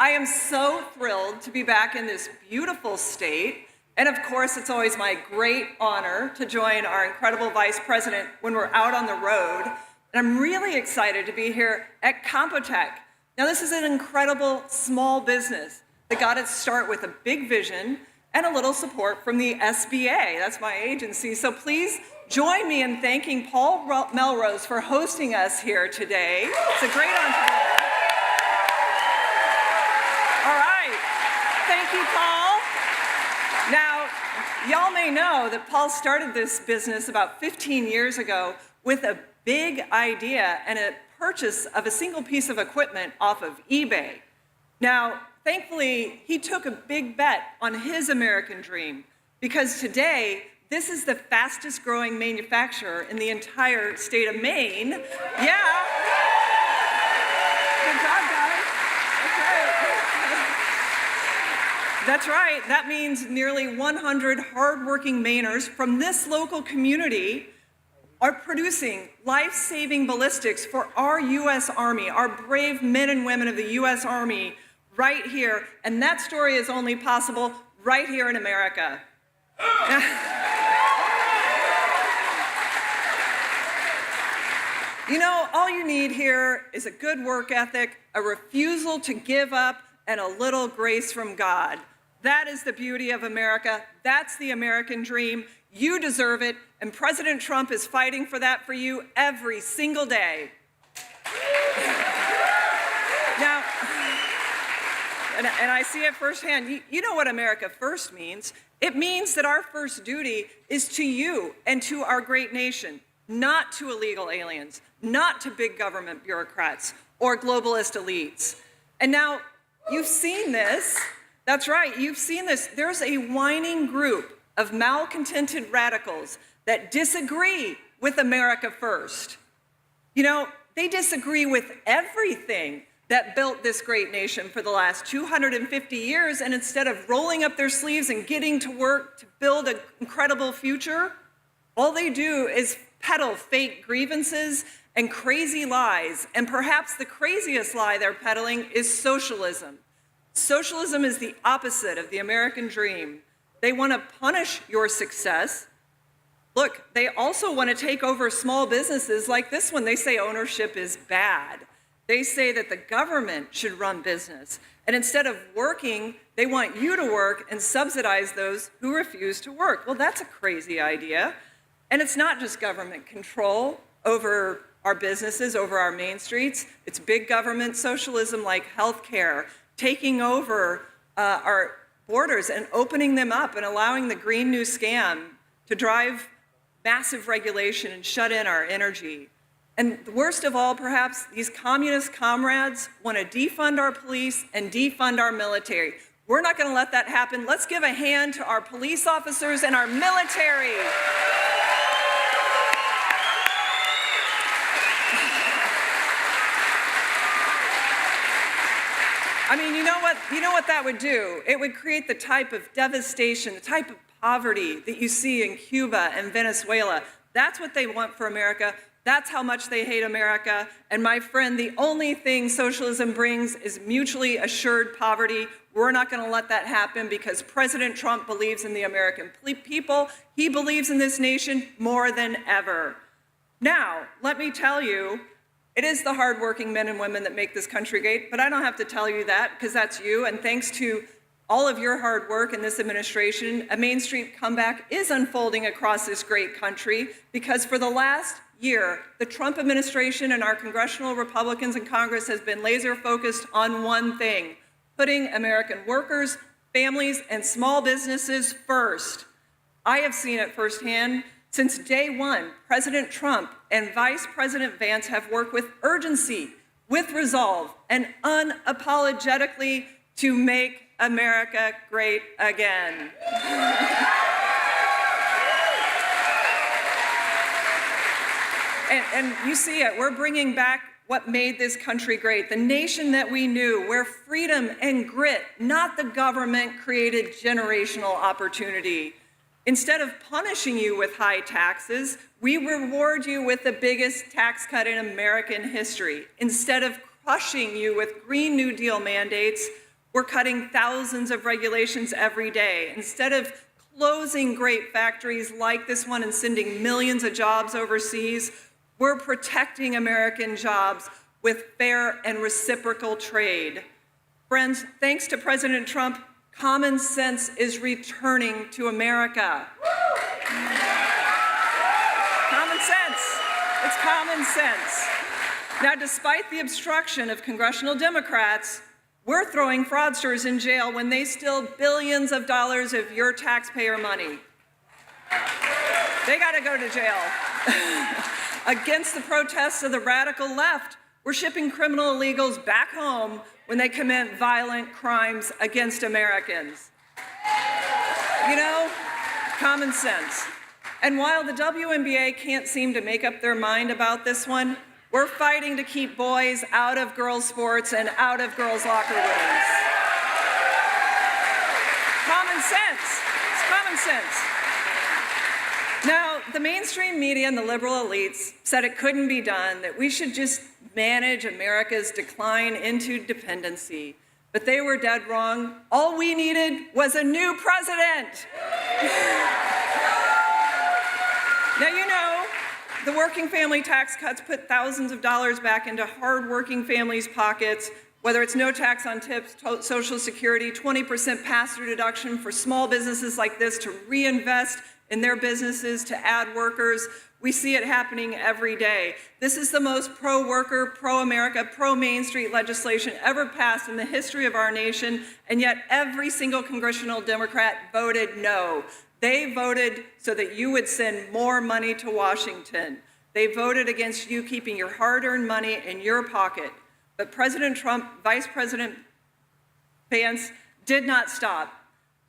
I am so thrilled to be back in this beautiful state. And of course, it's always my great honor to join our incredible Vice President when we're out on the road. And I'm really excited to be here at Compotech. Now, this is an incredible small business that got its start with a big vision and a little support from the SBA. That's my agency. So please join me in thanking Paul Melrose for hosting us here today. It's a great entrepreneur. All right. Thank you, Paul. Now, y'all may know that Paul started this business about 15 years ago with a big idea and a purchase of a single piece of equipment off of eBay. Now, thankfully, he took a big bet on his American dream because today, this is the fastest growing manufacturer in the entire state of Maine. Yeah. Good job, guys. That's right. That means nearly 100 hardworking Mainers from this local community are producing life-saving ballistics for our U.S. Army, our brave men and women of the U.S. Army right here. And that story is only possible right here in America. You know, all you need here is a good work ethic, a refusal to give up, and a little grace from God. That is the beauty of America. That's the American dream. You deserve it, and President Trump is fighting for that for you every single day. Now, and I see it firsthand. You know what America First means. It means that our first duty is to you and to our great nation, not to illegal aliens, not to big government bureaucrats or globalist elites. And now, you've seen this. That's right, you've seen this. There's a whining group of malcontented radicals that disagree with America First. You know, they disagree with everything that built this great nation for the last 250 years, and instead of rolling up their sleeves and getting to work to build an incredible future, all they do is peddle fake grievances and crazy lies. And perhaps the craziest lie they're peddling is socialism. Socialism is the opposite of the American dream. They want to punish your success. Look, they also want to take over small businesses like this one. They say ownership is bad. They say that the government should run business. And instead of working, they want you to work and subsidize those who refuse to work. Well, that's a crazy idea. And it's not just government control over our businesses, over our main streets. It's big government socialism like healthcare, taking over our borders and opening them up and allowing the Green New Scam to drive massive regulation and shut in our energy. And worst of all, perhaps, these communist comrades want to defund our police and defund our military. We're not going to let that happen. Let's give a hand to our police officers and our military. I mean, you know what that would do? It would create the type of devastation, the type of poverty that you see in Cuba and Venezuela. That's what they want for America. That's how much they hate America. And my friend, the only thing socialism brings is mutually assured poverty. We're not going to let that happen because President Trump believes in the American people. He believes in this nation more than ever. Now, let me tell you, it is the hardworking men and women that make this country great, but I don't have to tell you that because that's you. And thanks to all of your hard work in this administration, a Main Street comeback is unfolding across this great country because for the last year, the Trump administration and our congressional Republicans in Congress has been laser focused on one thing, putting American workers, families, and small businesses first. I have seen it firsthand. Since day one, President Trump and Vice President Vance have worked with urgency, with resolve, and unapologetically to make America great again. And you see it, we're bringing back what made this country great, the nation that we knew, where freedom and grit, not the government, created generational opportunity. Instead of punishing you with high taxes, we reward you with the biggest tax cut in American history. Instead of crushing you with Green New Deal mandates, We're cutting thousands of regulations every day. Instead of closing great factories like this one and sending millions of jobs overseas, we're protecting American jobs with fair and reciprocal trade. Friends, thanks to President Trump, common sense is returning to America. Common sense. It's common sense. Now, despite the obstruction of congressional Democrats, we're throwing fraudsters in jail when they steal billions of dollars of your taxpayer money. They gotta go to jail. Against the protests of the radical left, we're shipping criminal illegals back home when they commit violent crimes against Americans. You know, common sense. And while the WNBA can't seem to make up their mind about this one, we're fighting to keep boys out of girls' sports and out of girls' locker rooms. Common sense. It's common sense. Now, the mainstream media and the liberal elites said it couldn't be done, that we should just manage America's decline into dependency. But they were dead wrong. All we needed was a new president. Now, you know, the working family tax cuts put thousands of dollars back into hard-working families' pockets, whether it's no tax on tips, Social Security, 20% pass-through deduction for small businesses like this to reinvest in their businesses, to add workers. We see it happening every day. This is the most pro-worker, pro-America, pro-Main Street legislation ever passed in the history of our nation, and yet every single congressional Democrat voted no. They voted so that you would send more money to Washington. They voted against you keeping your hard-earned money in your pocket. But President Trump, Vice President Vance did not stop.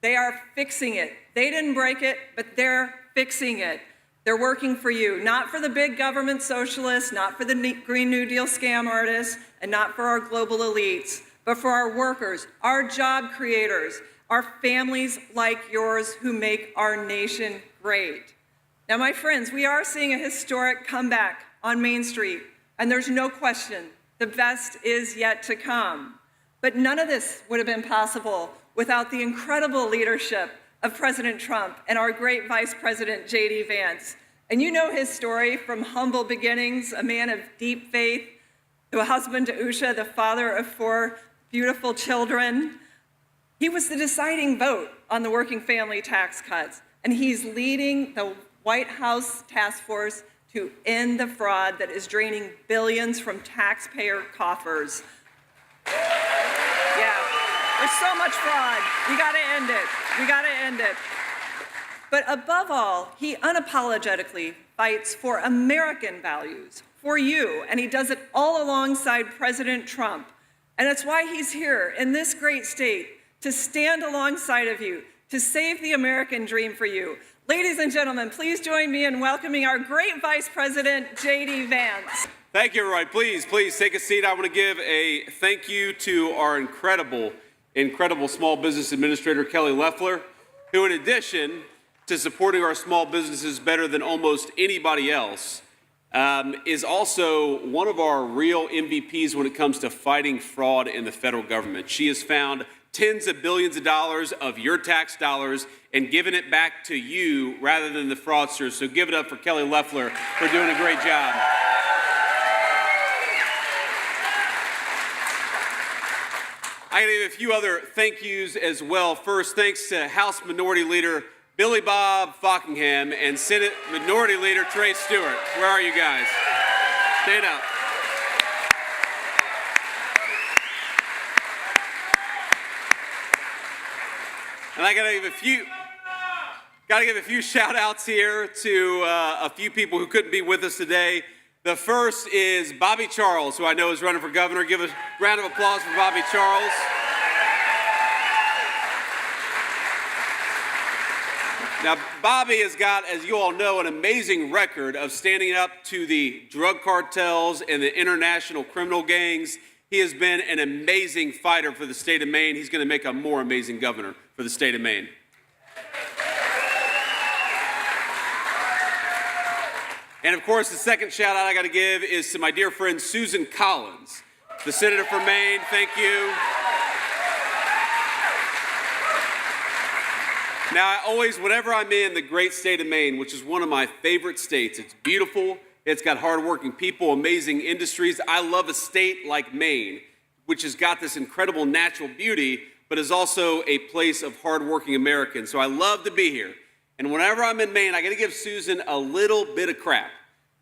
They are fixing it. They didn't break it, but they're fixing it. They're working for you, not for the big government socialists, not for the Green New Deal scam artists, and not for our global elites, but for our workers, our job creators, our families like yours who make our nation great. Now, my friends, we are seeing a historic comeback on Main Street, and there's no question the best is yet to come. But none of this would have been possible without the incredible leadership of President Trump and our great Vice President, J.D. Vance. And you know his story from humble beginnings, a man of deep faith, to a husband to Usha, the father of 4 beautiful children. He was the deciding vote on the working family tax cuts, and he's leading the White House task force to end the fraud that is draining billions from taxpayer coffers. Yeah, there's so much fraud. We gotta end it. We gotta end it. But above all, he unapologetically fights for American values, for you, and he does it all alongside President Trump. And that's why he's here in this great state, to stand alongside of you, to save the American dream for you. Ladies and gentlemen, please join me in welcoming our great Vice President, J.D. Vance. Thank you, Roy. Please take a seat. I want to give a thank you to our incredible small business administrator, Kelly Loeffler, who, in addition to supporting our small businesses better than almost anybody else, is also one of our real MVPs when it comes to fighting fraud in the federal government. She has found tens of billions of dollars of your tax dollars and given it back to you rather than the fraudsters. So give it up for Kelly Loeffler for doing a great job. I gotta give a few other thank yous as well. First, thanks to House Minority Leader Billy Bob Fockingham and Senate Minority Leader Trey Stewart. Where are you guys? Stand up. And I gotta give a few shout outs here to a few people who couldn't be with us today. The first is Bobby Charles, who I know is running for governor. Give a round of applause for Bobby Charles. Now, Bobby has got, as you all know, an amazing record of standing up to the drug cartels and the international criminal gangs. He has been an amazing fighter for the state of Maine. He's going to make a more amazing governor for the state of Maine. And of course, the second shout out I got to give is to my dear friend Susan Collins, the senator from Maine. Thank you. Now, whenever I'm in the great state of Maine, which is one of my favorite states, it's beautiful, it's got hardworking people, amazing industries. I love a state like Maine, which has got this incredible natural beauty, but is also a place of hardworking Americans. So I love to be here. And whenever I'm in Maine, I gotta give Susan a little bit of crap.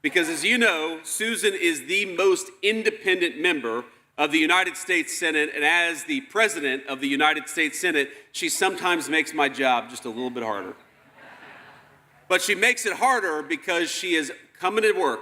Because as you know, Susan is the most independent member of the United States Senate, and as the president of the United States Senate, she sometimes makes my job just a little bit harder. But she makes it harder because she is coming to work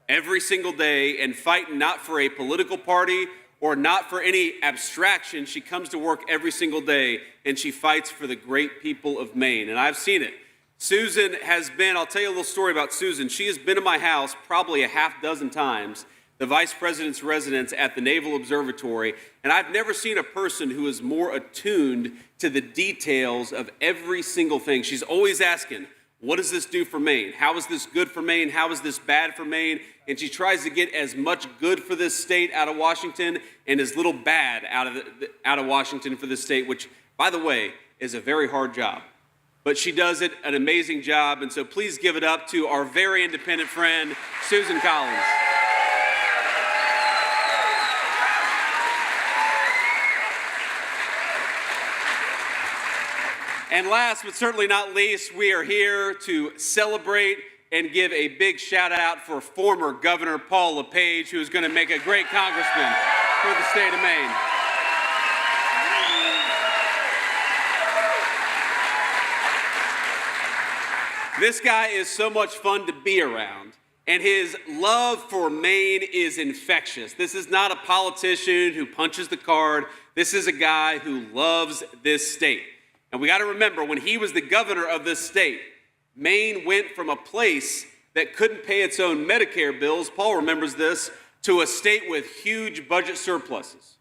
every single day and fighting not for a political party or not for any abstraction. She comes to work every single day and she fights for the great people of Maine, and I've seen it. Susan has been, I'll tell you a little story about Susan. She has been in my house probably a half dozen times, the vice president's residence at the Naval Observatory, and I've never seen a person who is more attuned to the details of every single thing. She's always asking, what does this do for Maine? How is this good for Maine? How is this bad for Maine? And she tries to get as much good for this state out of Washington and as little bad out of Washington for this state, which, by the way, is a very hard job. But she does an amazing job, and so please give it up to our very independent friend, Susan Collins. And last but certainly not least, we are here to celebrate and give a big shout out for former Governor Paul LePage, who is going to make a great congressman for the state of Maine. This guy is so much fun to be around, and his love for Maine is infectious. This is not a politician who punches the card. This is a guy who loves this state. And we got to remember, when he was the governor of this state, Maine went from a place that couldn't pay its own Medicare bills, Paul remembers this, to a state with huge budget surpluses.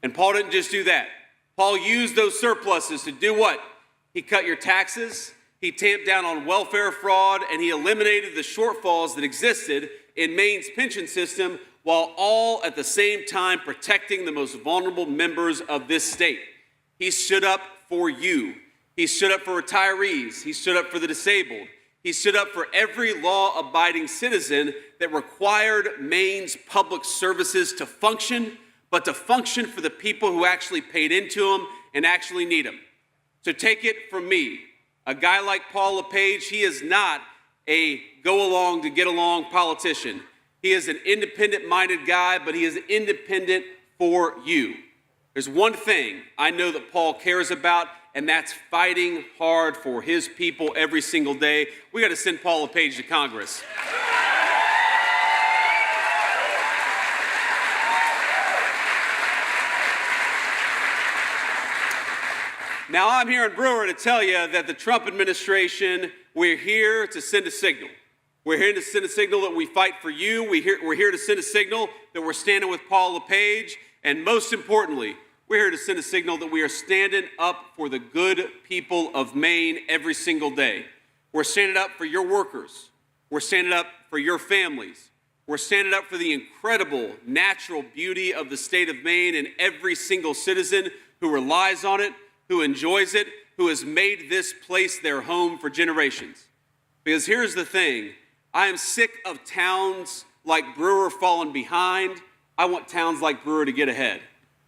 And Paul didn't just do that. Paul used those surpluses to do what? He cut your taxes, he tamped down on welfare fraud, and he eliminated the shortfalls that existed in Maine's pension system, while all at the same time protecting the most vulnerable members of this state. He stood up for you. He stood up for retirees. He stood up for the disabled. He stood up for every law-abiding citizen that required Maine's public services to function, but to function for the people who actually paid into them and actually need them. So take it from me, a guy like Paul LePage, he is not a go-along-to-get-along politician. He is an independent-minded guy, but he is independent for you. There's one thing I know that Paul cares about, and that's fighting hard for his people every single day. We got to send Paul LePage to Congress. Now, I'm here in Brewer to tell you that the Trump administration, we're here to send a signal. We're here to send a signal that we fight for you. We're here to send a signal that we're standing with Paul LePage. And most importantly, we're here to send a signal that we are standing up for the good people of Maine every single day. We're standing up for your workers. We're standing up for your families. We're standing up for the incredible natural beauty of the state of Maine and every single citizen who relies on it, who enjoys it, who has made this place their home for generations. Because here's the thing, I am sick of towns like Brewer falling behind. I want towns like Brewer to get ahead.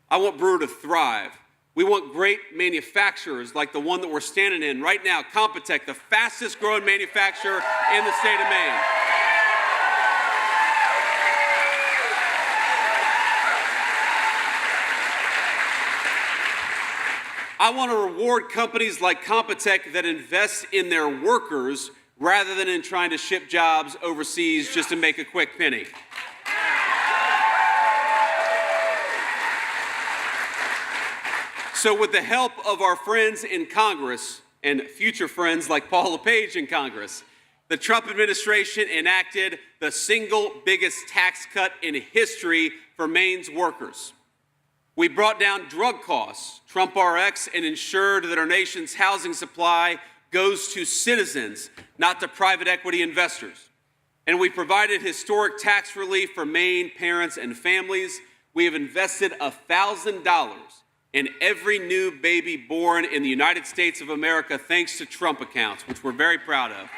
I want Brewer to thrive. We want great manufacturers like the one that we're standing in right now, Compotech, the fastest growing manufacturer in the state of Maine. I want to reward companies like Compotech that invest in their workers rather than in trying to ship jobs overseas just to make a quick penny. So with the help of our friends in Congress and future friends like Paul LePage in Congress, the Trump administration enacted the single biggest tax cut in history for Maine's workers. We brought down drug costs, Trump RX, and ensured that our nation's housing supply goes to citizens, not to private equity investors. And we provided historic tax relief for Maine parents and families. We have invested $1,000 in every new baby born in the United States of America thanks to Trump accounts, which we're very proud of.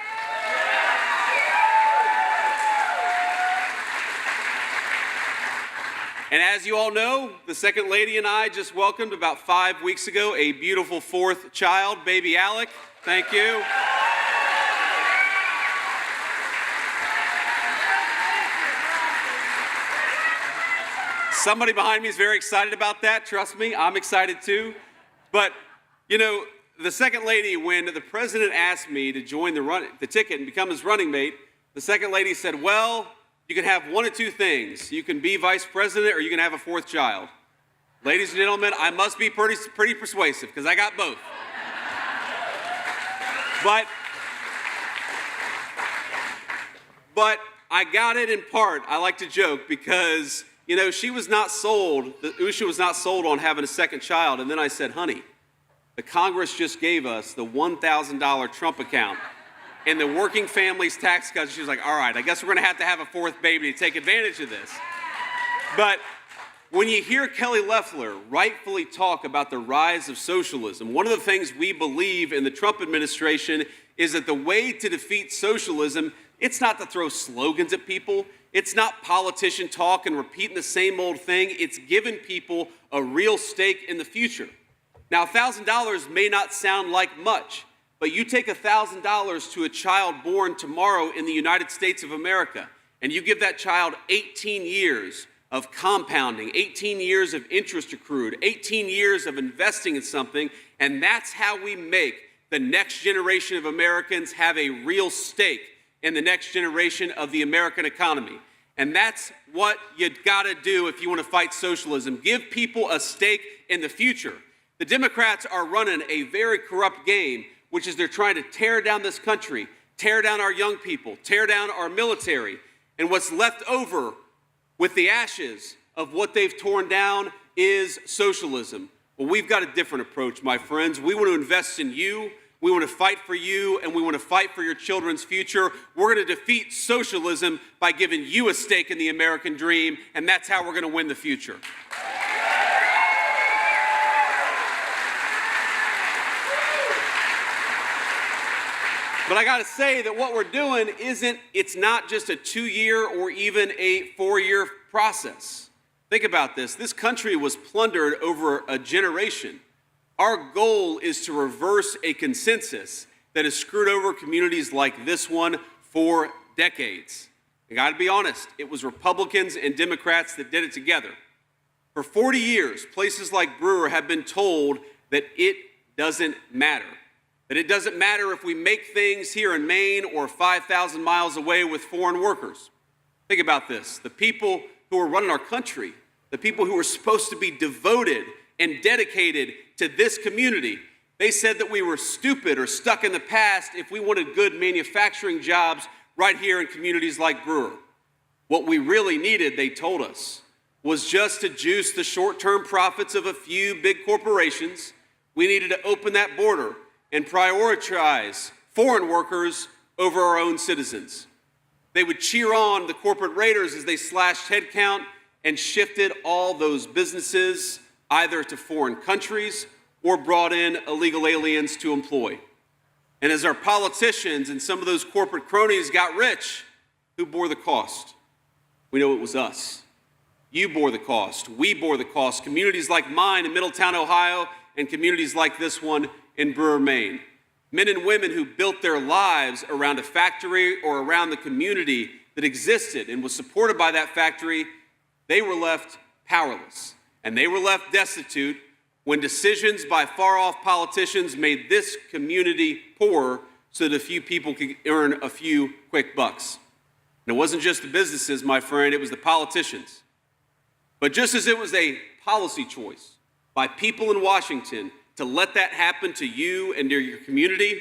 And as you all know, the Second Lady and I just welcomed about 5 weeks ago a beautiful fourth child, baby Alec. Thank you. Somebody behind me is very excited about that. Trust me, I'm excited too. But, you know, the Second Lady, when the president asked me to join the ticket and become his running mate, the Second Lady said, well, you can have one of two things. You can be vice president or you can have a fourth child. Ladies and gentlemen, I must be pretty persuasive because I got both. But I got it in part, I like to joke, because you know, she was not sold, Usha was not sold on having a second child. And then I said, honey, the Congress just gave us the $1,000 Trump account and the working families tax cuts. She was like, all right, I guess we're going to have a fourth baby to take advantage of this. But when you hear Kelly Loeffler rightfully talk about the rise of socialism, one of the things we believe in the Trump administration is that the way to defeat socialism, it's not to throw slogans at people. It's not politician talk and repeating the same old thing. It's giving people a real stake in the future. Now, $1,000 may not sound like much, but you take $1,000 to a child born tomorrow in the United States of America, and you give that child 18 years of compounding, 18 years of interest accrued, 18 years of investing in something, and that's how we make the next generation of Americans have a real stake in the next generation of the American economy. And that's what you gotta do if you wanna fight socialism. Give people a stake in the future. The Democrats are running a very corrupt game, which is they're trying to tear down this country, tear down our young people, tear down our military. And what's left over with the ashes of what they've torn down is socialism. Well, we've got a different approach, my friends. We want to invest in you. We want to fight for you, and we want to fight for your children's future. We're going to defeat socialism by giving you a stake in the American dream, and that's how we're going to win the future. But I got to say that what we're doing it's not just a 2-year or even a 4-year process. Think about this. This country was plundered over a generation. Our goal is to reverse a consensus that has screwed over communities like this one for decades. I got to be honest, it was Republicans and Democrats that did it together. For 40 years, places like Brewer have been told that it doesn't matter. That it doesn't matter if we make things here in Maine or 5,000 miles away with foreign workers. Think about this. The people who are running our country, the people who are supposed to be devoted and dedicated to this community, they said that we were stupid or stuck in the past if we wanted good manufacturing jobs right here in communities like Brewer. What we really needed, they told us, was just to juice the short-term profits of a few big corporations. We needed to open that border and prioritize foreign workers over our own citizens. They would cheer on the corporate raiders as they slashed headcount and shifted all those businesses either to foreign countries or brought in illegal aliens to employ. And as our politicians and some of those corporate cronies got rich, who bore the cost? We know it was us. You bore the cost. We bore the cost. Communities like mine in Middletown, Ohio, and communities like this one in Brewer, Maine. Men and women who built their lives around a factory or around the community that existed and was supported by that factory, they were left powerless. And they were left destitute when decisions by far-off politicians made this community poorer so that a few people could earn a few quick bucks. And it wasn't just the businesses, my friend, it was the politicians. But just as it was a policy choice by people in Washington to let that happen to you and to your community,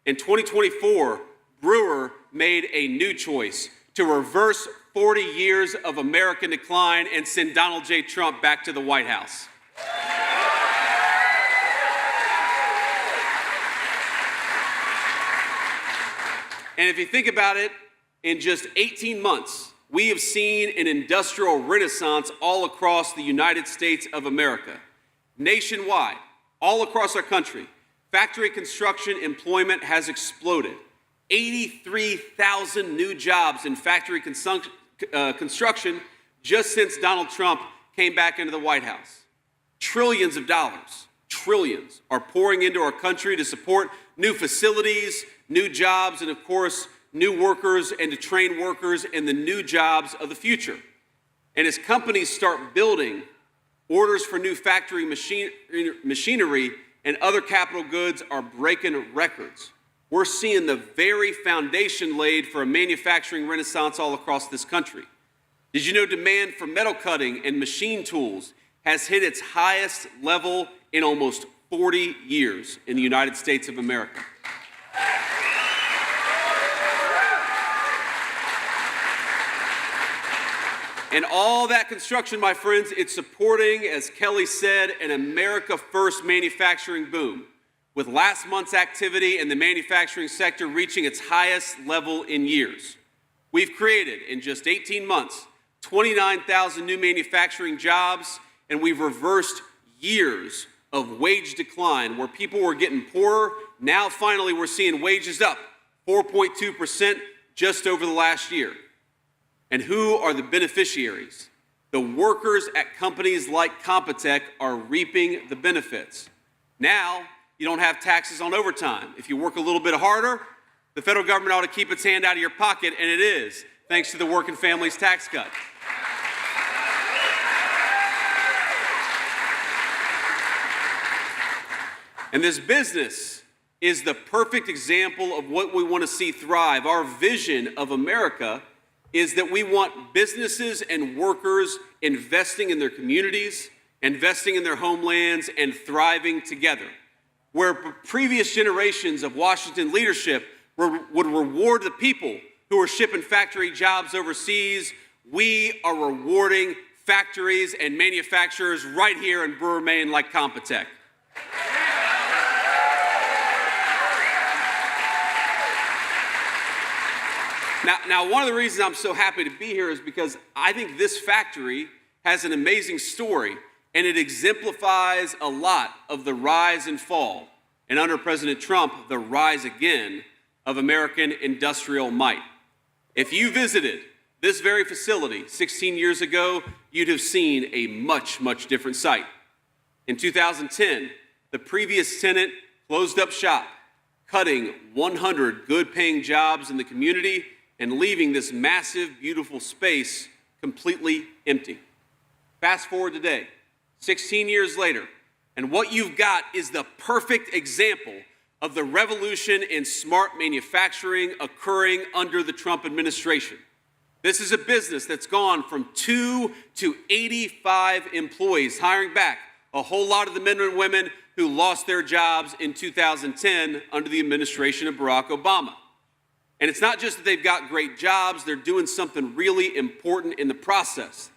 in 2024, Brewer made a new choice to reverse 40 years of American decline and send Donald J. Trump back to the White House. And if you think about it, in just 18 months, we have seen an industrial renaissance all across the United States of America. nationwide, all across our country, factory construction employment has exploded. 83,000 new jobs in factory construction just since Donald Trump came back into the White House. Trillions of dollars, trillions, are pouring into our country to support new facilities, new jobs, and of course, new workers and to train workers in the new jobs of the future. And as companies start building, orders for new factory machinery and other capital goods are breaking records. We're seeing the very foundation laid for a manufacturing renaissance all across this country. Did you know demand for metal cutting and machine tools has hit its highest level in almost 40 years in the United States of America? And all that construction, my friends, it's supporting, as Kelly said, an America First manufacturing boom, with last month's activity in the manufacturing sector reaching its highest level in years. We've created, in just 18 months, 29,000 new manufacturing jobs, and we've reversed years of wage decline where people were getting poorer. Now, finally, we're seeing wages up 4.2% just over the last year. And who are the beneficiaries? The workers at companies like Compotech are reaping the benefits. Now, you don't have taxes on overtime. If you work a little bit harder, the federal government ought to keep its hand out of your pocket, and it is, thanks to the Working Families Tax Cut. And this business is the perfect example of what we want to see thrive. Our vision of America is that we want businesses and workers investing in their communities, investing in their homelands, and thriving together. Where previous generations of Washington leadership would reward the people who are shipping factory jobs overseas, we are rewarding factories and manufacturers right here in Brewer, Maine, like Compotech. Now, one of the reasons I'm so happy to be here is because I think this factory has an amazing story, and it exemplifies a lot of the rise and fall, and under President Trump, the rise again of American industrial might. If you visited this very facility 16 years ago, you'd have seen a much, much different sight. In 2010, the previous tenant closed up shop, cutting 100 good-paying jobs in the community and leaving this massive, beautiful space completely empty. Fast forward today, 16 years later, and what you've got is the perfect example of the revolution in smart manufacturing occurring under the Trump administration. This is a business that's gone from 2 to 85 employees, hiring back a whole lot of the men and women who lost their jobs in 2010 under the administration of Barack Obama. And it's not just that they've got great jobs, they're doing something really important in the process.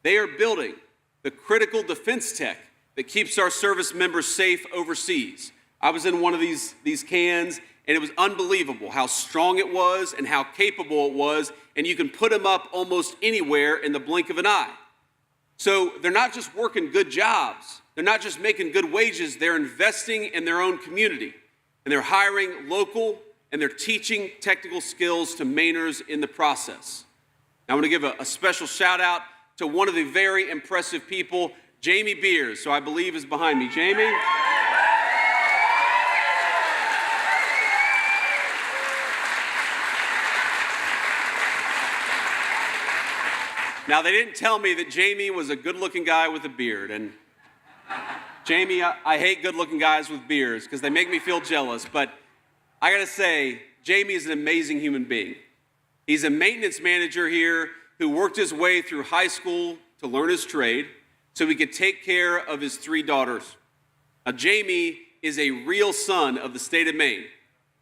They are building the critical defense tech that keeps our service members safe overseas. I was in one of these cans, and it was unbelievable how strong it was and how capable it was, and you can put them up almost anywhere in the blink of an eye. So they're not just working good jobs, they're not just making good wages, they're investing in their own community, and they're hiring local, and they're teaching technical skills to Mainers in the process. Now, I want to give a special shout out to one of the very impressive people, Jamie Beers, who I believe is behind me. Jamie? Now, they didn't tell me that Jamie was a good-looking guy with a beard. And Jamie, I hate good-looking guys with beards because they make me feel jealous. But I got to say, Jamie is an amazing human being. He's a maintenance manager here who worked his way through high school to learn his trade so he could take care of his 3 daughters. Now, Jamie is a real son of the state of Maine,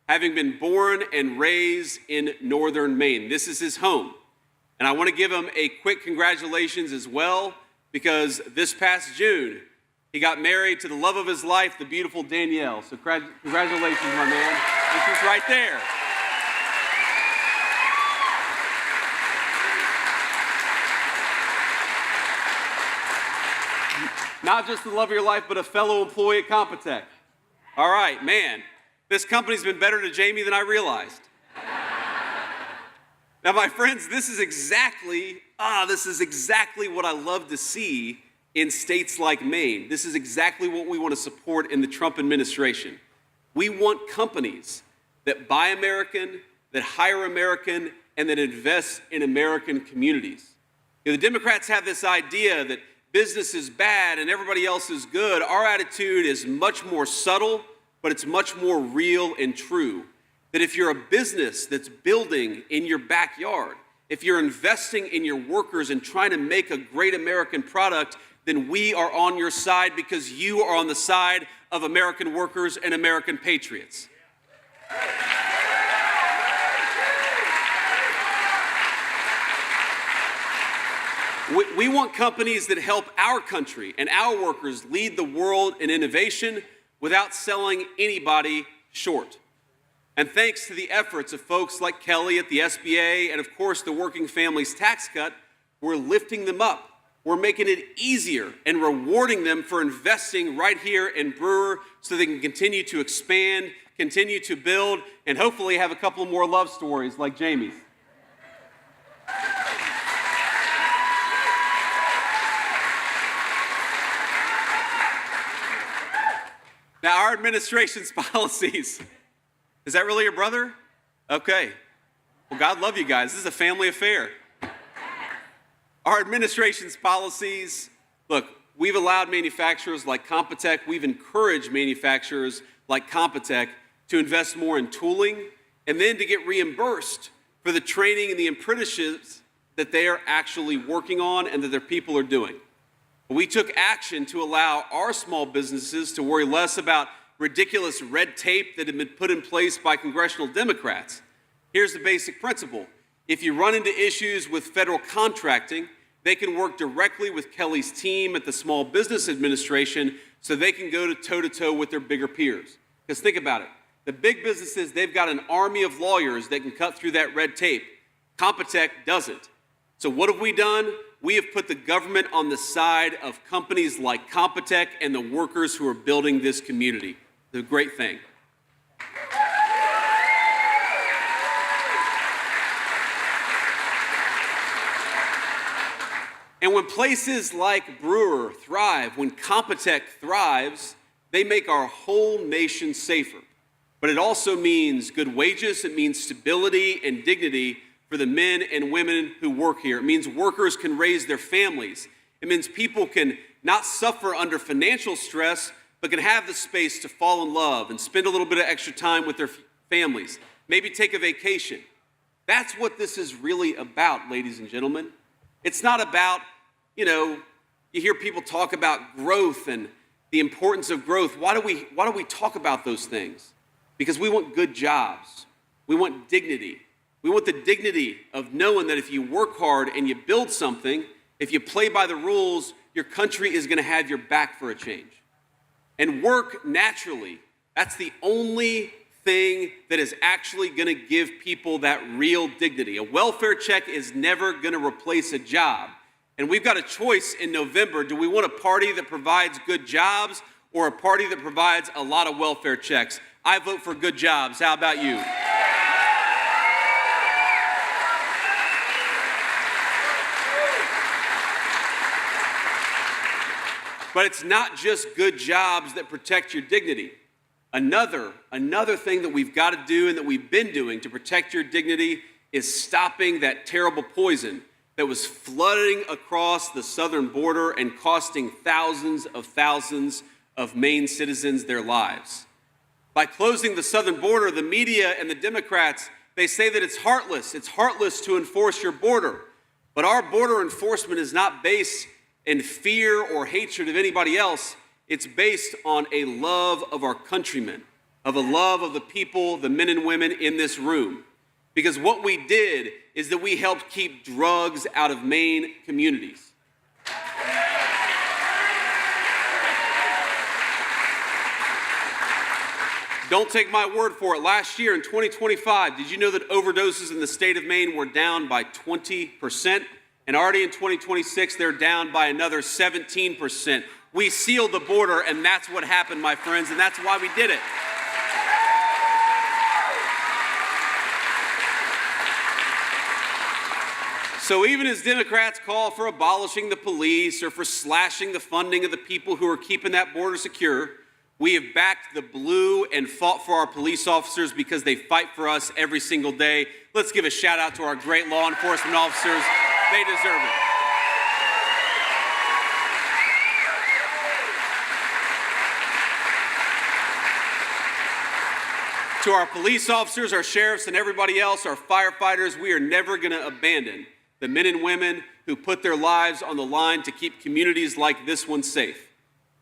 having been born and raised in northern Maine. This is his home. And I want to give him a quick congratulations as well, because this past June, he got married to the love of his life, the beautiful Danielle. So congratulations, my man. And she's right there. Not just the love of your life, but a fellow employee at Compotech. All right, man, this company's been better to Jamie than I realized. Now, my friends, this is exactly what I love to see in states like Maine. This is exactly what we want to support in the Trump administration. We want companies that buy American, that hire American, and that invest in American communities. You know, the Democrats have this idea that business is bad and everybody else is good. Our attitude is much more subtle, but it's much more real and true. That if you're a business that's building in your backyard, if you're investing in your workers and trying to make a great American product, then we are on your side because you are on the side of American workers and American patriots. We want companies that help our country and our workers lead the world in innovation without selling anybody short. And thanks to the efforts of folks like Kelly at the SBA and, of course, the Working Families Tax Cut, we're lifting them up. We're making it easier and rewarding them for investing right here in Brewer so they can continue to expand, continue to build, and hopefully have a couple more love stories like Jamie's. Now, our administration's policies. Is that really your brother? Okay. Well, God love you guys. This is a family affair. Our administration's policies, look, we've allowed manufacturers like Compotech, we've encouraged manufacturers like Compotech to invest more in tooling and then to get reimbursed for the training and the apprenticeships that they are actually working on and that their people are doing. We took action to allow our small businesses to worry less about ridiculous red tape that had been put in place by congressional Democrats. Here's the basic principle. If you run into issues with federal contracting, they can work directly with Kelly's team at the Small Business Administration so they can go toe-to-toe with their bigger peers. Because think about it. The big businesses, they've got an army of lawyers that can cut through that red tape. Compotech doesn't. So what have we done? We have put the government on the side of companies like Compotech and the workers who are building this community. It's a great thing. And when places like Brewer thrive, when Compotech thrives, they make our whole nation safer. But it also means good wages, it means stability and dignity for the men and women who work here. It means workers can raise their families. It means people can not suffer under financial stress, but can have the space to fall in love and spend a little bit of extra time with their families, maybe take a vacation. That's what this is really about, ladies and gentlemen. It's not about, you hear people talk about growth and the importance of growth. Why do we talk about those things? Because we want good jobs. We want dignity. We want the dignity of knowing that if you work hard and you build something, if you play by the rules, your country is going to have your back for a change. And work naturally, that's the only thing that is actually going to give people that real dignity. A welfare check is never going to replace a job. And we've got a choice in November. Do we want a party that provides good jobs or a party that provides a lot of welfare checks? I vote for good jobs. How about you? But it's not just good jobs that protect your dignity. Another thing that we've got to do and that we've been doing to protect your dignity is stopping that terrible poison that was flooding across the southern border and costing thousands of Maine citizens their lives. By closing the southern border, the media and the Democrats, they say that it's heartless. It's heartless to enforce your border. But our border enforcement is not based in fear or hatred of anybody else. It's based on a love of our countrymen, of a love of the people, the men and women in this room. Because what we did is that we helped keep drugs out of Maine communities. Don't take my word for it. Last year in 2025, did you know that overdoses in the state of Maine were down by 20%? And already in 2026, they're down by another 17%. We sealed the border, and that's what happened, my friends, and that's why we did it. So even as Democrats call for abolishing the police or for slashing the funding of the people who are keeping that border secure, we have backed the blue and fought for our police officers because they fight for us every single day. Let's give a shout out to our great law enforcement officers. They deserve it. To our police officers, our sheriffs, and everybody else, our firefighters, we are never going to abandon the men and women who put their lives on the line to keep communities like this one safe.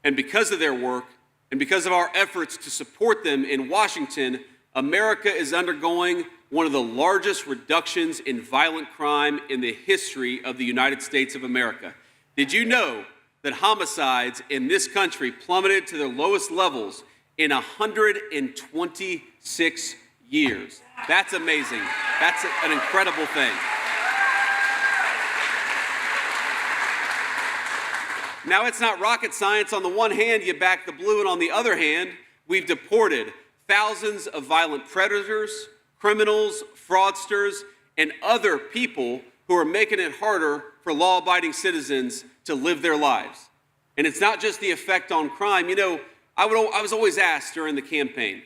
And because of their work, and because of our efforts to support them in Washington, America is undergoing one of the largest reductions in violent crime in the history of the United States of America. Did you know that homicides in this country plummeted to their lowest levels in 126 years? That's amazing. That's an incredible thing. Now, it's not rocket science. On the one hand, you back the blue, and on the other hand, we've deported thousands of violent predators, criminals, fraudsters, and other people who are making it harder for law-abiding citizens to live their lives. And it's not just the effect on crime. You know, I was always asked during the campaign,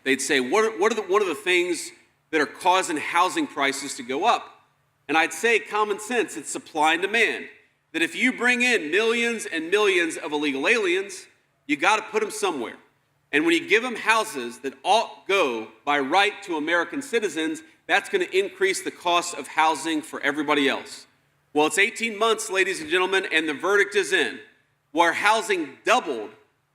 they'd say, what are one of the things that are causing housing prices to go up? And I'd say common sense, it's supply and demand. That if you bring in millions and millions of illegal aliens, you got to put them somewhere. And when you give them houses that ought go by right to American citizens, that's going to increase the cost of housing for everybody else. Well, it's 18 months, ladies and gentlemen, and the verdict is in. Where housing doubled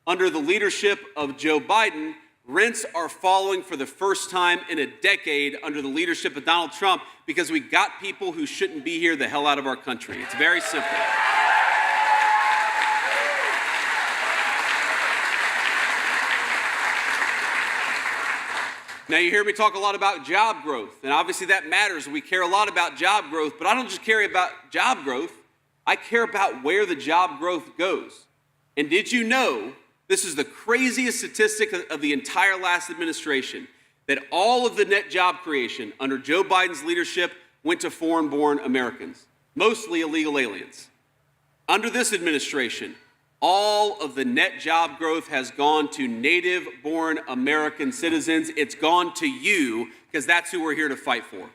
under the leadership of Joe Biden, rents are falling for the first time in a decade under the leadership of Donald Trump because we got people who shouldn't be here the hell out of our country. It's very simple. Now, you hear me talk a lot about job growth, and obviously that matters. We care a lot about job growth, but I don't just care about job growth. I care about where the job growth goes. And did you know, this is the craziest statistic of the entire last administration, that all of the net job creation under Joe Biden's leadership went to foreign-born Americans, mostly illegal aliens. Under this administration, all of the net job growth has gone to native-born American citizens. It's gone to you, because that's who we're here to fight for.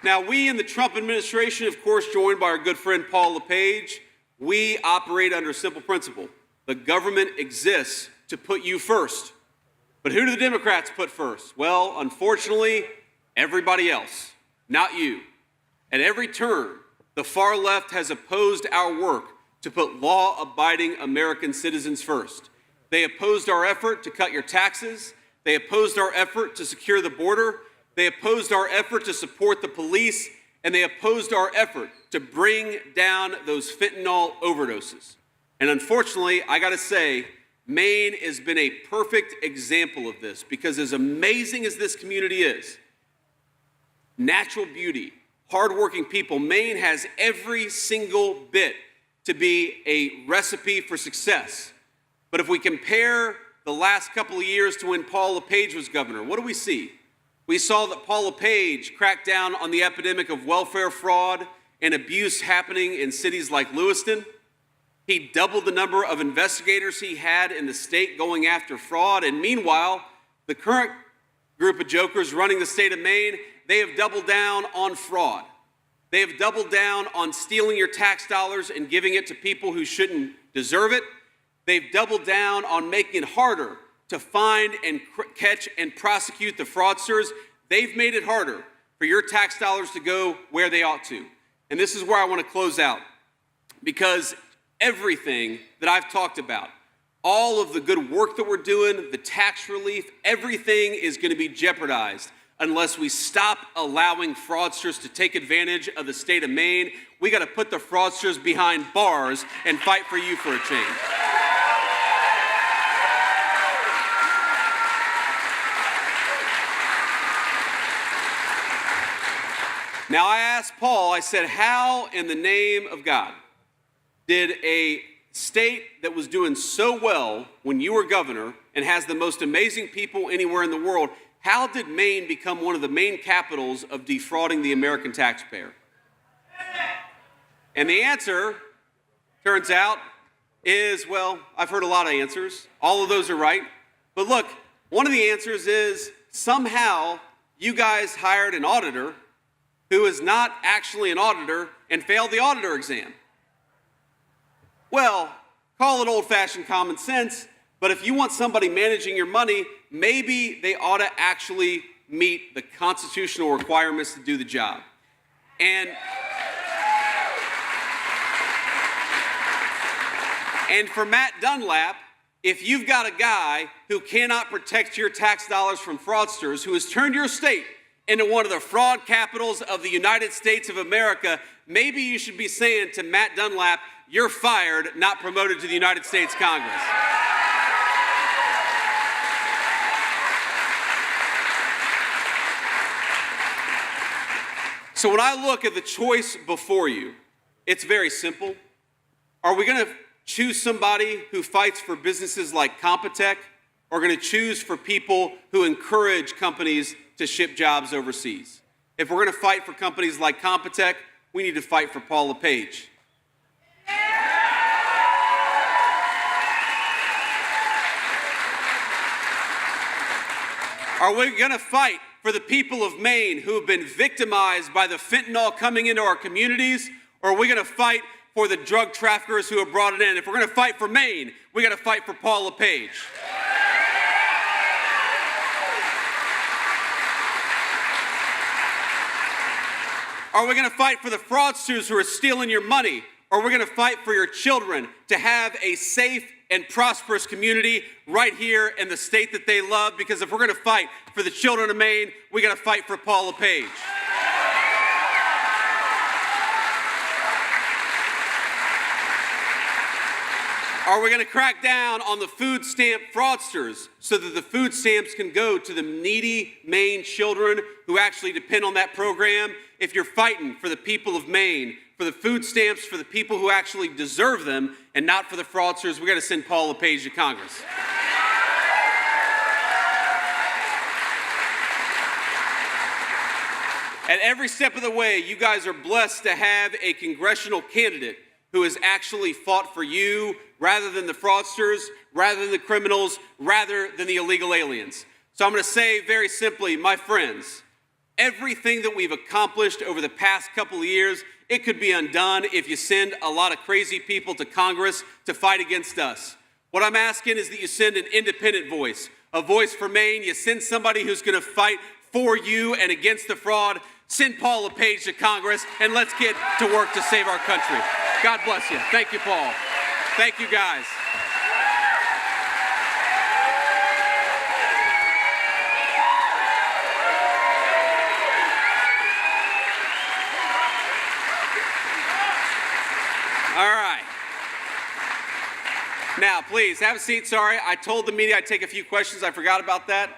Now, we in the Trump administration, of course, joined by our good friend Paul LePage, we operate under a simple principle. The government exists to put you first. But who do the Democrats put first? Well, unfortunately, everybody else, not you. At every turn, the far left has opposed our work to put law-abiding American citizens first. They opposed our effort to cut your taxes. They opposed our effort to secure the border. They opposed our effort to support the police, and they opposed our effort to bring down those fentanyl overdoses. And unfortunately, I gotta say, Maine has been a perfect example of this, because as amazing as this community is, natural beauty, hardworking people, Maine has every single bit to be a recipe for success. But if we compare the last couple of years to when Paul LePage was governor, what do we see? We saw that Paul LePage cracked down on the epidemic of welfare fraud and abuse happening in cities like Lewiston. He doubled the number of investigators he had in the state going after fraud. And meanwhile, the current group of jokers running the state of Maine, they have doubled down on fraud. They have doubled down on stealing your tax dollars and giving it to people who shouldn't deserve it. They've doubled down on making it harder to find and catch and prosecute the fraudsters. They've made it harder for your tax dollars to go where they ought to. And this is where I want to close out, because everything that I've talked about, all of the good work that we're doing, the tax relief, everything is going to be jeopardized unless we stop allowing fraudsters to take advantage of the state of Maine. We got to put the fraudsters behind bars and fight for you for a change. Now, I asked Paul, I said, how in the name of God did a state that was doing so well when you were governor and has the most amazing people anywhere in the world, how did Maine become one of the main capitals of defrauding the American taxpayer? And the answer, turns out, is, well, I've heard a lot of answers. All of those are right. But look, one of the answers is somehow you guys hired an auditor who is not actually an auditor and failed the auditor exam. Well, call it old-fashioned common sense, but if you want somebody managing your money, maybe they ought to actually meet the constitutional requirements to do the job. And for Matt Dunlap, if you've got a guy who cannot protect your tax dollars from fraudsters, who has turned your state into one of the fraud capitals of the United States of America, maybe you should be saying to Matt Dunlap, you're fired, not promoted to the United States Congress. So when I look at the choice before you, it's very simple. Are we going to choose somebody who fights for businesses like Compotech, or going to choose for people who encourage companies to ship jobs overseas? If we're going to fight for companies like Compotech, we need to fight for Paul LePage. Are we going to fight for the people of Maine who have been victimized by the fentanyl coming into our communities, or are we going to fight for the drug traffickers who have brought it in? If we're going to fight for Maine, we got to fight for Paul LePage. Are we going to fight for the fraudsters who are stealing your money? Or are we going to fight for your children to have a safe and prosperous community right here in the state that they love? Because if we're going to fight for the children of Maine, we got to fight for Paul LePage. Are we going to crack down on the food stamp fraudsters so that the food stamps can go to the needy Maine children who actually depend on that program? If you're fighting for the people of Maine, for the food stamps, for the people who actually deserve them, and not for the fraudsters, we got to send Paul LePage to Congress. At every step of the way, you guys are blessed to have a congressional candidate who has actually fought for you rather than the fraudsters, rather than the criminals, rather than the illegal aliens. So I'm going to say very simply, my friends, everything that we've accomplished over the past couple of years, it could be undone if you send a lot of crazy people to Congress to fight against us. What I'm asking is that you send an independent voice, a voice for Maine. You send somebody who's going to fight for you and against the fraud. Send Paul LePage to Congress, and let's get to work to save our country. God bless you. Thank you, Paul. Thank you, guys. All right. Now, please, have a seat. Sorry, I told the media I'd take a few questions. I forgot about that.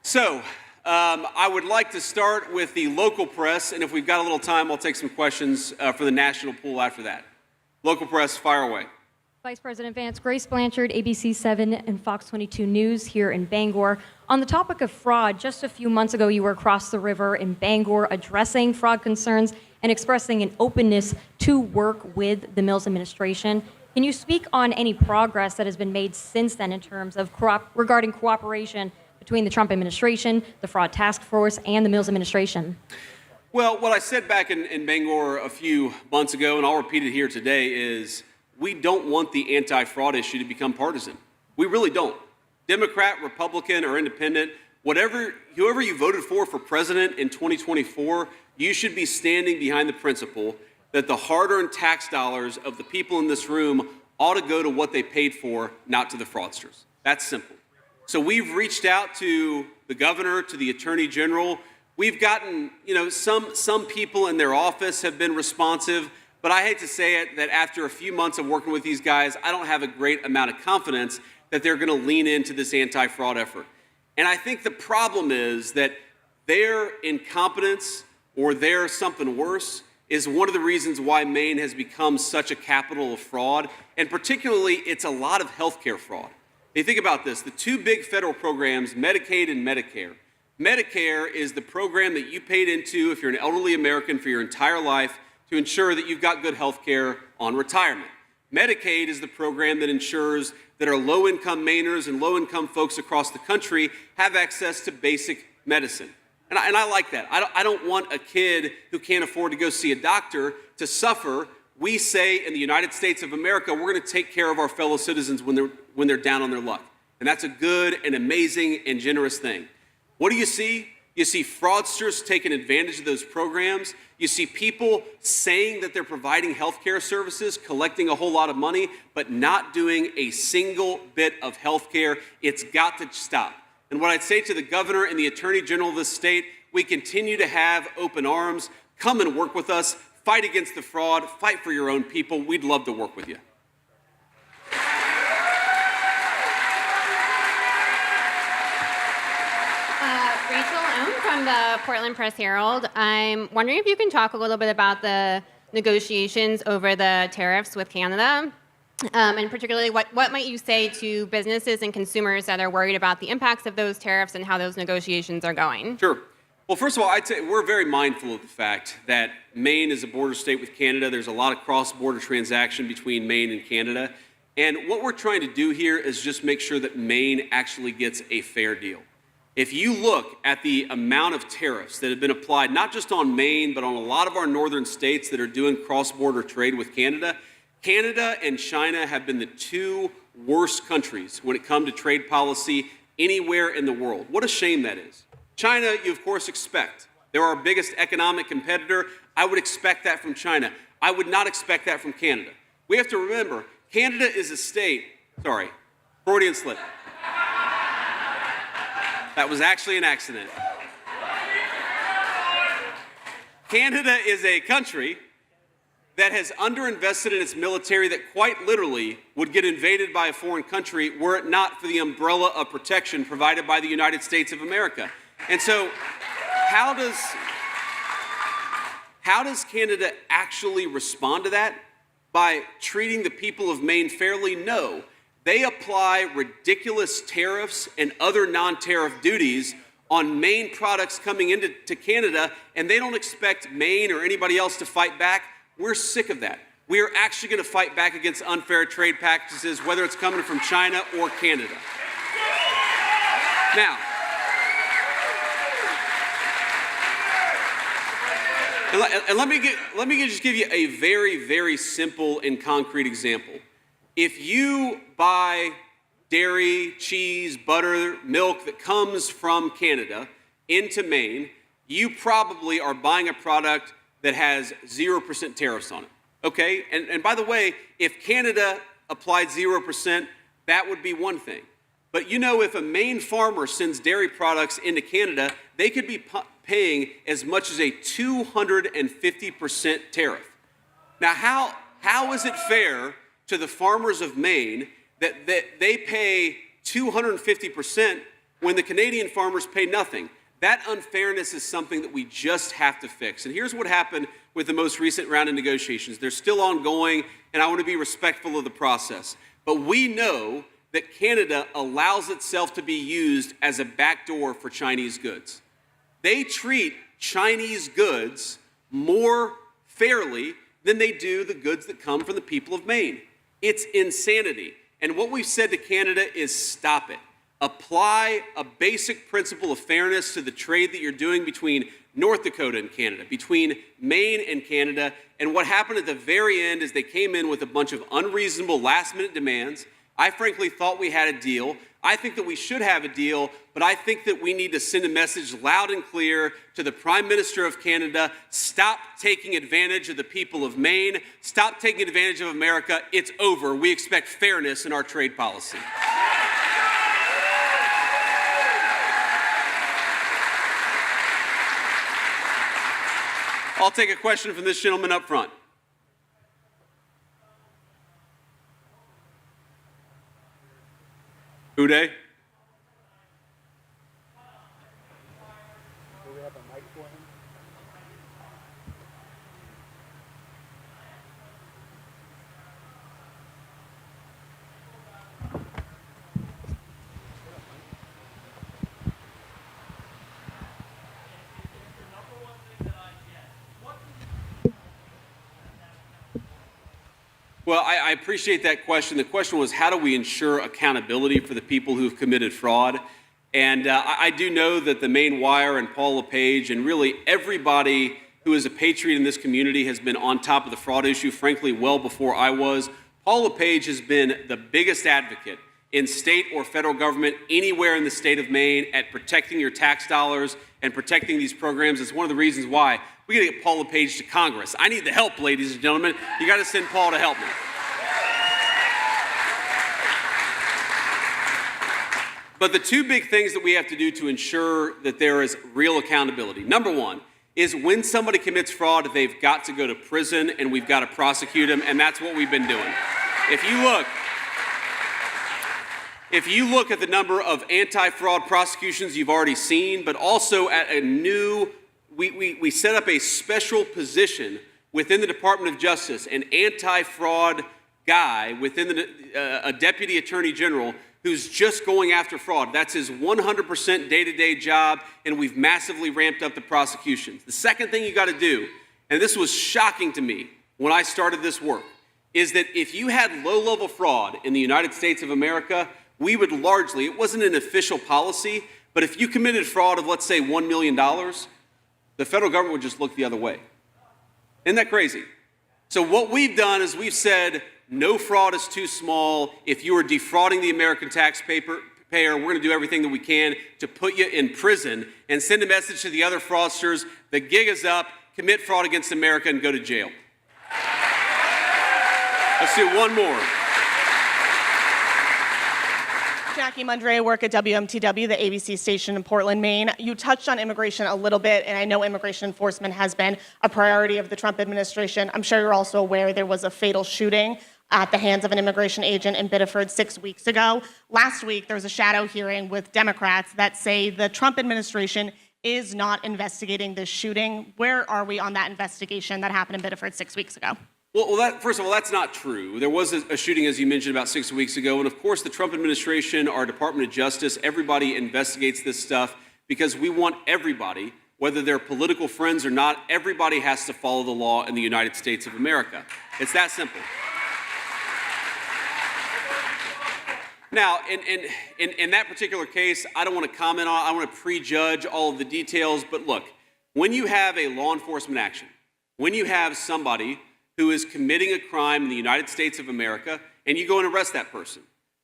So, I would like to start with the local press, and if we've got a little time, I'll take some questions for the national pool after that. Local press, fire away. Vice President Vance, Grace Blanchard, ABC 7 and Fox 22 News here in Bangor. On the topic of fraud, just a few months ago, you were across the river in Bangor addressing fraud concerns and expressing an openness to work with the Mills administration. Can you speak on any progress that has been made since then in terms of regarding cooperation between the Trump administration, the fraud task force, and the Mills administration? Well, what I said back in Bangor a few months ago, and I'll repeat it here today, is we don't want the anti-fraud issue to become partisan. We really don't. Democrat, Republican, or independent, whoever you voted for president in 2024, you should be standing behind the principle that the hard-earned tax dollars of the people in this room ought to go to what they paid for, not to the fraudsters. That's simple. So we've reached out to the governor, to the attorney general. We've gotten, some people in their office have been responsive, but I hate to say it, that after a few months of working with these guys, I don't have a great amount of confidence that they're going to lean into this anti-fraud effort. And I think the problem is that their incompetence, or they're something worse is one of the reasons why Maine has become such a capital of fraud, and particularly it's a lot of healthcare fraud. You think about this, the two big federal programs, Medicaid and Medicare. Medicare is the program that you paid into if you're an elderly American for your entire life to ensure that you've got good health care on retirement. Medicaid is the program that ensures that our low-income Mainers and low-income folks across the country have access to basic medicine. And I like that. I don't want a kid who can't afford to go see a doctor to suffer. We say in the United States of America, we're going to take care of our fellow citizens when they're down on their luck. And that's a good and amazing and generous thing. What do you see? You see fraudsters taking advantage of those programs. You see people saying that they're providing health care services, collecting a whole lot of money, but not doing a single bit of health care. It's got to stop. And what I'd say to the governor and the attorney general of this state, we continue to have open arms. Come and work with us. Fight against the fraud. Fight for your own people. We'd love to work with you. Rachel Ohm from the Portland Press-Herald. I'm wondering if you can talk a little bit about the negotiations over the tariffs with Canada, and particularly what might you say to businesses and consumers that are worried about the impacts of those tariffs and how those negotiations are going? Sure. Well, first of all, I'd say we're very mindful of the fact that Maine is a border state with Canada. There's a lot of cross-border transaction between Maine and Canada. And what we're trying to do here is just make sure that Maine actually gets a fair deal. If you look at the amount of tariffs that have been applied, not just on Maine, but on a lot of our northern states that are doing cross-border trade with Canada, Canada and China have been the two worst countries when it comes to trade policy anywhere in the world. What a shame that is. China, you of course expect. They're our biggest economic competitor. I would expect that from China. I would not expect that from Canada. We have to remember, Canada is a state, sorry, Freudian slip. That was actually an accident. Canada is a country that has underinvested in its military that quite literally would get invaded by a foreign country were it not for the umbrella of protection provided by the United States of America. And so how does Canada actually respond to that? By treating the people of Maine fairly? No. They apply ridiculous tariffs and other non-tariff duties on Maine products coming into Canada, and they don't expect Maine or anybody else to fight back. We're sick of that. We are actually going to fight back against unfair trade practices, whether it's coming from China or Canada. Now, and let me just give you a very, very simple and concrete example. If you buy dairy, cheese, butter, milk that comes from Canada into Maine, you probably are buying a product that has 0% tariffs on it, okay? And by the way, if Canada applied 0%, that would be one thing. But you know, if a Maine farmer sends dairy products into Canada, they could be paying as much as a 250% tariff. Now, how is it fair to the farmers of Maine that they pay 250% when the Canadian farmers pay nothing? That unfairness is something that we just have to fix. And here's what happened with the most recent round of negotiations. They're still ongoing, and I want to be respectful of the process. But we know that Canada allows itself to be used as a backdoor for Chinese goods. They treat Chinese goods more fairly than they do the goods that come from the people of Maine. It's insanity. And what we've said to Canada is stop it. Apply a basic principle of fairness to the trade that you're doing between North Dakota and Canada, between Maine and Canada. And what happened at the very end is they came in with a bunch of unreasonable last-minute demands. I frankly thought we had a deal. I think that we should have a deal, but I think that we need to send a message loud and clear to the Prime Minister of Canada. Stop taking advantage of the people of Maine. Stop taking advantage of America. It's over. We expect fairness in our trade policy. I'll take a question from this gentleman up front. Uday? Well, I appreciate that question. The question was, how do we ensure accountability for the people who've committed fraud? And I do know that the Maine Wire and Paul LePage and really everybody who is a patriot in this community has been on top of the fraud issue, frankly, well before I was. Paul LePage has been the biggest advocate in state or federal government anywhere in the state of Maine at protecting your tax dollars and protecting these programs. It's one of the reasons why we got to get Paul LePage to Congress. I need the help, ladies and gentlemen. You got to send Paul to help me. But the two big things that we have to do to ensure that there is real accountability. Number one is when somebody commits fraud, they've got to go to prison and we've got to prosecute them, and that's what we've been doing. If you look at the number of anti-fraud prosecutions you've already seen, but also at a new, we set up a special position within the Department of Justice, an anti-fraud guy within a deputy attorney general who's just going after fraud. That's his 100% day-to-day job, and we've massively ramped up the prosecutions. The second thing you got to do, and this was shocking to me when I started this work, is that if you had low-level fraud in the United States of America, we would largely, it wasn't an official policy, but if you committed fraud of, let's say, $1 million, the federal government would just look the other way. Isn't that crazy? So what we've done is we've said, no fraud is too small. If you are defrauding the American taxpayer, we're going to do everything that we can to put you in prison and send a message to the other fraudsters. The gig is up. Commit fraud against America and go to jail. Let's do one more. Jackie Mundray, I work at WMTW, the ABC station in Portland, Maine. You touched on immigration a little bit, and I know immigration enforcement has been a priority of the Trump administration. I'm sure you're also aware there was a fatal shooting at the hands of an immigration agent in Biddeford 6 weeks ago. Last week, there was a shadow hearing with Democrats that say the Trump administration is not investigating this shooting. Where are we on that investigation that happened in Biddeford 6 weeks ago? Well, first of all, that's not true. There was a shooting, as you mentioned, about 6 weeks ago. And of course, the Trump administration, our Department of Justice, everybody investigates this stuff because we want everybody, whether they're political friends or not, everybody has to follow the law in the United States of America. It's that simple. Now, in that particular case, I don't want to comment on, I want to prejudge all of the details. But look, when you have a law enforcement action, when you have somebody who is committing a crime in the United States of America, and you go and arrest that person.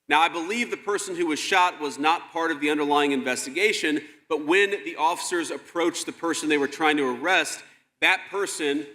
Now, I believe the person who was shot was not part of the underlying investigation, but when the officers approached the person they were trying to arrest, that person,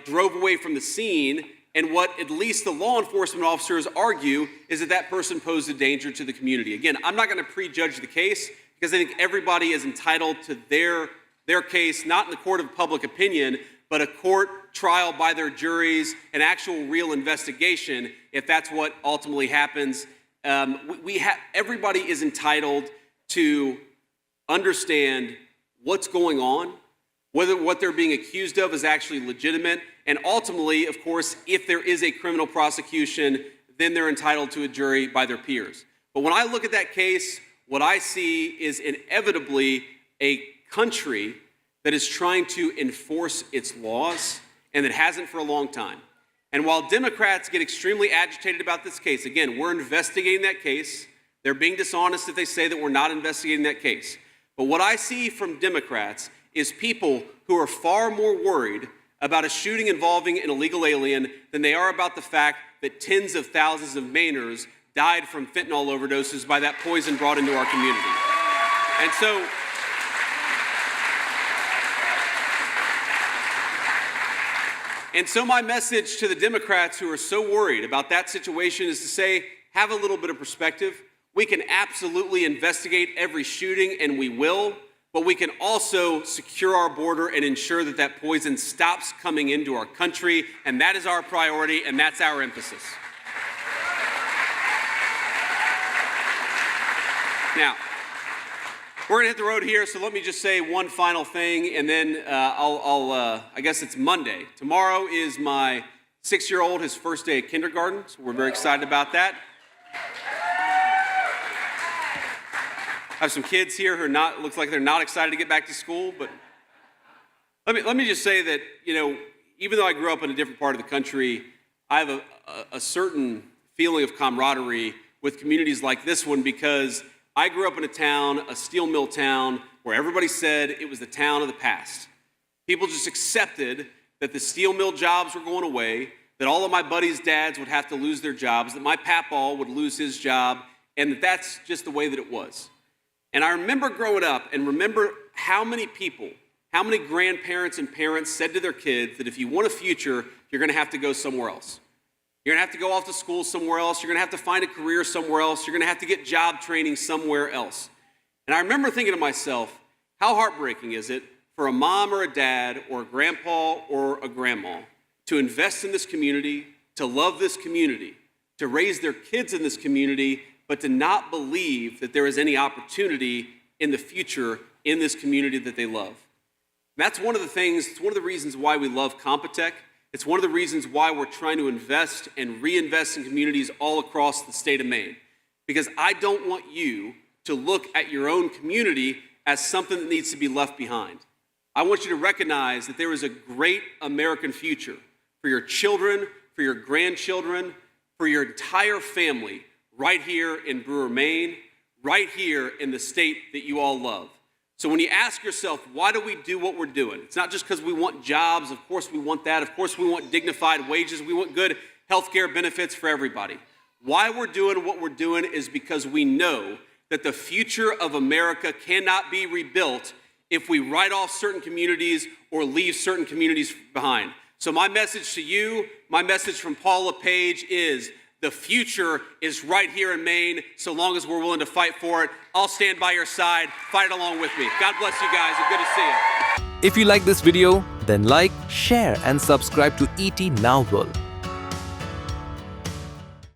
drove away from the scene, and what at least the law enforcement officers argue is that that person posed a danger to the community. Again, I'm not going to prejudge the case, because I think everybody is entitled to their case, not in the court of public opinion, but a court trial by their juries, an actual real investigation, if that's what ultimately happens. Everybody is entitled to understand what's going on, whether what they're being accused of is actually legitimate, and ultimately, of course, if there is a criminal prosecution, then they're entitled to a jury by their peers. But when I look at that case, what I see is inevitably a country that is trying to enforce its laws, and that hasn't for a long time. And while Democrats get extremely agitated about this case, again, we're investigating that case. They're being dishonest if they say that we're not investigating that case. But what I see from Democrats is people who are far more worried about a shooting involving an illegal alien than they are about the fact that tens of thousands of Mainers died from fentanyl overdoses by that poison brought into our community. And so my message to the Democrats who are so worried about that situation is to say, have a little bit of perspective. We can absolutely investigate every shooting, and we will, but we can also secure our border and ensure that that poison stops coming into our country, and that is our priority, and that's our emphasis. Now, we're going to hit the road here, so let me just say one final thing, and then I guess it's Monday. Tomorrow is my 6-year-old, his first day at kindergarten, so we're very excited about that. I have some kids here who looks like they're not excited to get back to school, but let me just say that, even though I grew up in a different part of the country, I have a certain feeling of camaraderie with communities like this one because I grew up in a town, a steel mill town, where everybody said it was the town of the past. People just accepted that the steel mill jobs were going away, that all of my buddies' dads would have to lose their jobs, that my papaw would lose his job, and that that's just the way that it was. And I remember growing up and remember how many people, how many grandparents and parents said to their kids that if you want a future, you're going to have to go somewhere else. You're going to have to go off to school somewhere else. You're going to have to find a career somewhere else. You're going to have to get job training somewhere else. And I remember thinking to myself, how heartbreaking is it for a mom or a dad or a grandpa or a grandma to invest in this community, to love this community, to raise their kids in this community, but to not believe that there is any opportunity in the future in this community that they love. And that's one of the things, it's one of the reasons why we love Compotech. It's one of the reasons why we're trying to invest and reinvest in communities all across the state of Maine. Because I don't want you to look at your own community as something that needs to be left behind. I want you to recognize that there is a great American future for your children, for your grandchildren, for your entire family right here in Brewer, Maine, right here in the state that you all love. So when you ask yourself, why do we do what we're doing? It's not just because we want jobs. Of course we want that. Of course we want dignified wages. We want good health care benefits for everybody. Why we're doing what we're doing is because we know that the future of America cannot be rebuilt if we write off certain communities or leave certain communities behind. So my message to you, my message from Paul LePage is the future is right here in Maine, so long as we're willing to fight for it. I'll stand by your side. Fight along with me. God bless you guys, and good to see you. If you like this video, then like, share and subscribe to ET Now World.